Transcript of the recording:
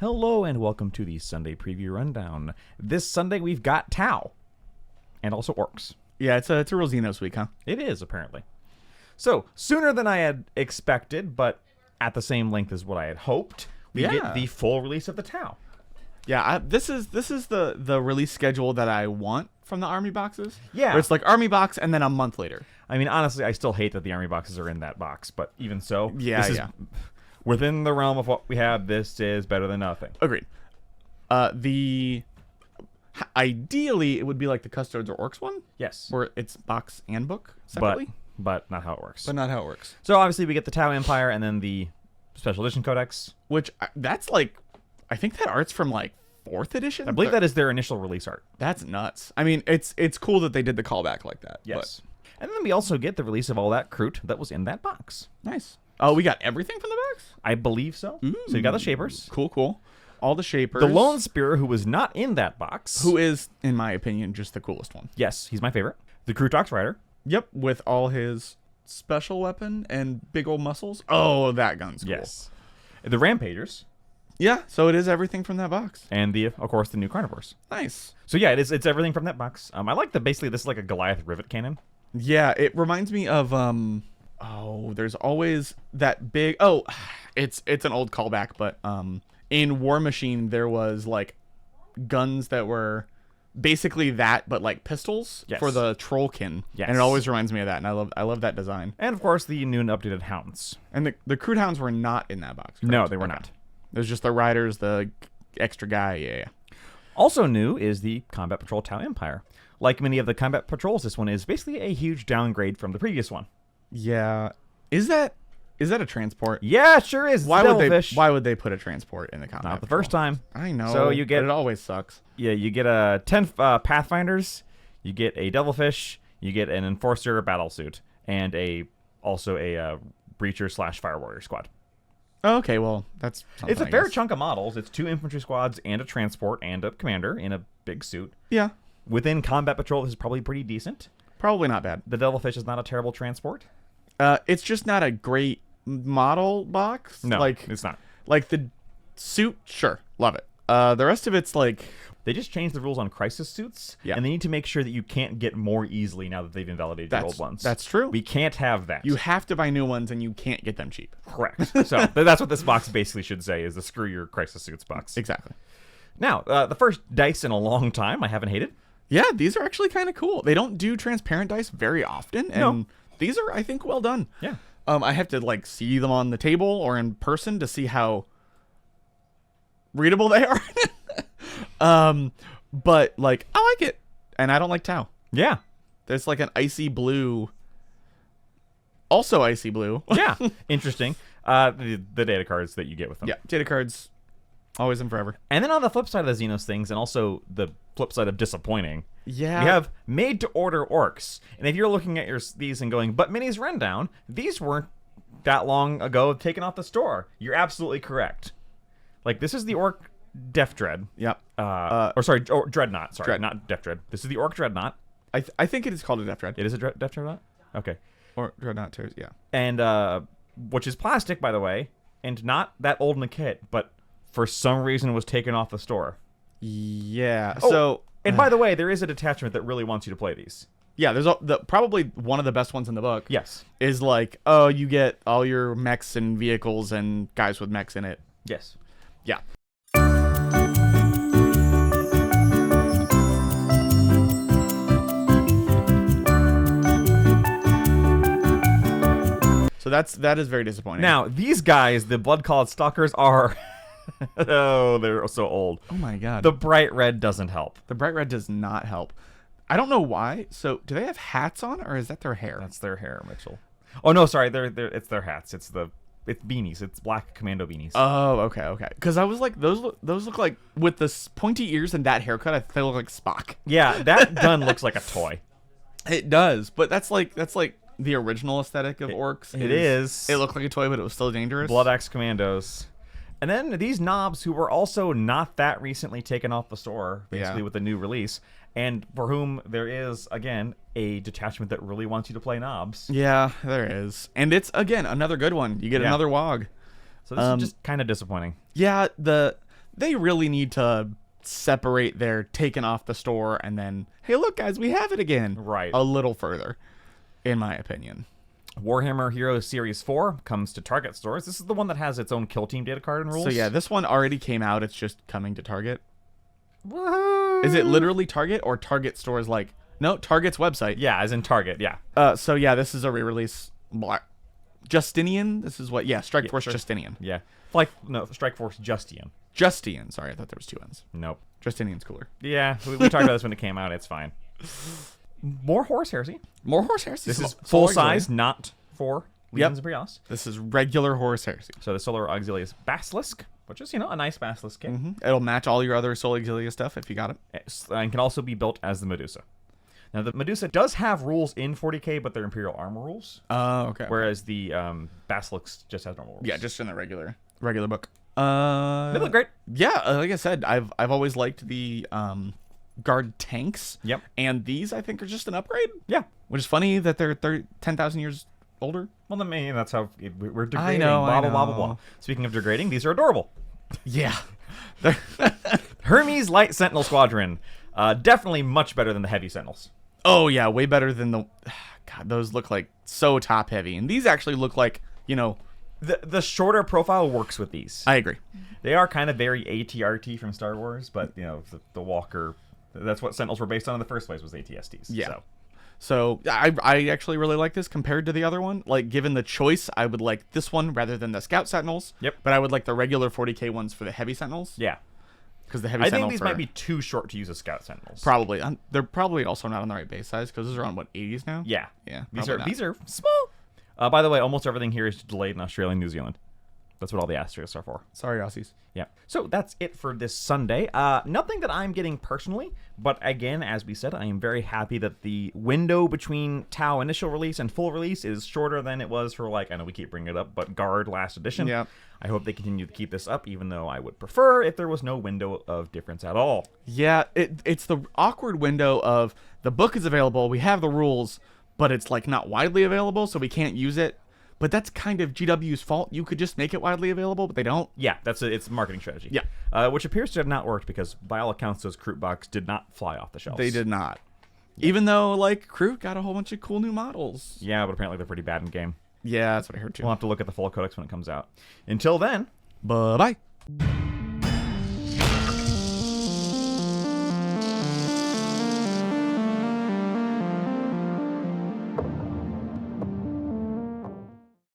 Hello and welcome to the Sunday Preview Rundown. This Sunday we've got Tau, and also Orks. Yeah, it's a real Xenos week, huh? It is, apparently. So, sooner than I had expected, but at the same length as what I had hoped, we get the full release of the Tau. Yeah, this is the release schedule that I want from the army boxes. Yeah. Where it's like army box and then a month later. I mean, honestly, I still hate that the army boxes are in that box, but even so, Yeah, this is within the realm of what we have. This is better than nothing. Agreed. Ideally, it would be like the Custodes or Orks one. Yes. Where it's box and book separately. But not how it works. But not how it works. So obviously we get the Tau Empire and then the Special Edition Codex. Which, that's like, I think that art's from like 4th edition? I believe that is their initial release art. That's nuts. I mean, it's cool that they did the callback like that. Yes. But. And then we also get the release of all that Kroot that was in that box. Nice. Oh, we got everything from the box? I believe so. Ooh. So you got the Shapers. Cool. All the Shapers. The Lone-Spear, who was not in that box. Who is, in my opinion, just the coolest one. Yes, he's my favorite. The Krootox Rider. Yep, with all his special weapon and big old muscles. Oh, that gun's cool. Yes. The Rampagers. Yeah, so it is everything from that box. And of course, the new Carnivores. Nice. So yeah, it's everything from that box. I like that basically this is like a Goliath rivet cannon. Yeah, it reminds me of there's always that big it's an old callback, but in War Machine there was like guns that were basically that, but like pistols for the Trollkin. Yes. And it always reminds me of that, and I love that design. And of course the new and updated Hounds. And the Kroot Hounds were not in that box, correct? No, they were not. It was just the riders, the extra guy, yeah. Also new is the Combat Patrol Tau Empire. Like many of the Combat Patrols, this one is basically a huge downgrade from the previous one. Yeah. Is that a transport? Yeah, it sure is. Why would they put a transport in the Combat Not the Patrol? first time. I know. So you get, but it always sucks. Yeah, you get 10 Pathfinders, you get a Devilfish, you get an Enforcer battlesuit, and also a Breacher / Fire Warrior squad. Oh, okay, well, that's something, it's a fair chunk of models. It's 2 infantry squads and a transport and a commander in a big suit. Yeah. Within Combat Patrol, this is probably pretty decent. Probably not bad. The Devilfish is not a terrible transport. It's just not a great model box. No, it's not. Like the suit, sure, love it. The rest of it's like... They just changed the rules on crisis suits, yeah. And they need to make sure that you can't get more easily now that they've invalidated your old ones. That's true. We can't have that. You have to buy new ones, and you can't get them cheap. Correct. So that's what this box basically should say, is the screw your crisis suits box. Exactly. Now, the first dice in a long time I haven't hated. Yeah, these are actually kind of cool. They don't do transparent dice very often, and these are, I think, well done. Yeah. I have to like see them on the table or in person to see how readable they are. But like I like it, and I don't like Tau. Yeah. There's like an icy blue. Also icy blue. Yeah. Interesting. The data cards that you get with them. Yeah, data cards, always and forever. And then on the flip side of the Xenos things, and also the flip side of disappointing, yeah, we have made-to-order Orks. And if you're looking at these and going, but Minis Rundown, these weren't that long ago taken off the store. You're absolutely correct. Like, this is the Ork Def Dread. Yep. Dreadnought. Sorry, Dread. not Def Dread. This is the Ork Dreadnought. I think it is called a Def Dread. It is a Def Dreadnought? Okay. Or Dreadnought too, yeah. And, which is plastic, by the way, and not that old in a kit, but for some reason was taken off the store. Yeah. Oh, so... And by the way, there is a detachment that really wants you to play these. Yeah, there's probably one of the best ones in the book. Yes. Is like, oh, you get all your mechs and vehicles and guys with mechs in it. Yes. Yeah. So that is very disappointing. Now, these guys, the Blood-Called Stalkers, are... oh, they're so old. Oh my god. The bright red doesn't help. The bright red does not help. I don't know why. So, do they have hats on, or is that their hair? That's their hair, Mitchell. Oh no, sorry. It's their hats. It's beanies. It's black commando beanies. Oh, okay. Because I was like, those look like, with the pointy ears and that haircut, I think they look like Spock. Yeah, that gun looks like a toy. It does, but that's like the original aesthetic of Orks. It is. It looked like a toy, but it was still dangerous. Blood Axe Kommandos. And then these Nobz, who were also not that recently taken off the store, basically with the new release, and for whom there is, again, a detachment that really wants you to play Nobz. Yeah, there is. And it's, again, another good one. You get another WOG. So this is just kind of disappointing. Yeah, the they really need to separate their taken off the store and then, hey, look, guys, we have it again. Right. A little further, in my opinion. Warhammer Heroes Series 4 comes to Target stores. This is the one that has its own kill team data card and rules. So yeah, this one already came out. It's just coming to Target. What? Is it literally Target or Target stores like... No, Target's website. Yeah, as in Target, yeah. So yeah, this is a re-release. Justinian? This is what... Yeah, Strike Force Justinian. Yeah. Strike Force Justian. Justian. Sorry, I thought there was 2 N's. Nope. Justinian's cooler. Yeah, we talked about this when it came out. It's fine. More Horus Heresy. More Horus Heresy. This is full size, not for Legions Imperialis. This is regular Horus Heresy. So the Solar Auxilia Basilisk, which is, a nice Basilisk kit. It'll match all your other Solar Auxilia stuff if you got it. And can also be built as the Medusa. Now, the Medusa does have rules in 40k, but they're Imperial armor rules. Oh, okay. Whereas the Basilisk just has normal rules. Yeah, just in the regular book. They look great. Yeah, like I said, I've always liked the guard tanks. Yep. And these, I think, are just an upgrade. Yeah. Which is funny that they're 10,000 years older. Well, I mean, that's how we're degrading. I know. Blah, blah, blah. Speaking of degrading, these are adorable. Yeah. Hermes Light Sentinel Squadron. Definitely much better than the Heavy Sentinels. Oh, yeah. Way better than the... God, those look like so top heavy. And these actually look like, The shorter profile works with these. I agree. They are kind of very ATRT from Star Wars, but, the Walker... That's what Sentinels were based on in the first place, was ATSTs. Yeah. So I actually really like this compared to the other one. Like, given the choice, I would like this one rather than the Scout Sentinels. Yep. But I would like the regular 40k ones for the Heavy Sentinels. Yeah. Because the Heavy I Sentinels think these might be too short to use as Scout Sentinels. Probably. They're probably also not on the right base size because those are on, 80s now? Yeah. Yeah. These are small. By the way, almost everything here is delayed in Australia and New Zealand. That's what all the asterisks are for. Sorry, Aussies. Yeah. So that's it for this Sunday. Nothing that I'm getting personally, but again, as we said, I am very happy that the window between Tau initial release and full release is shorter than it was for, I know we keep bringing it up, but Guard last edition. Yeah. I hope they continue to keep this up, even though I would prefer if there was no window of difference at all. Yeah, it's the awkward window of the book is available, we have the rules, but it's not widely available, so we can't use it. But that's kind of GW's fault. You could just make it widely available, but they don't. Yeah, it's a marketing strategy. Yeah. Which appears to have not worked because, by all accounts, those Kroot box did not fly off the shelves. They did not. Yeah. Even though, Kroot got a whole bunch of cool new models. Yeah, but apparently they're pretty bad in game. Yeah, that's what I heard too. We'll have to look at the full codex when it comes out. Until then, bye-bye.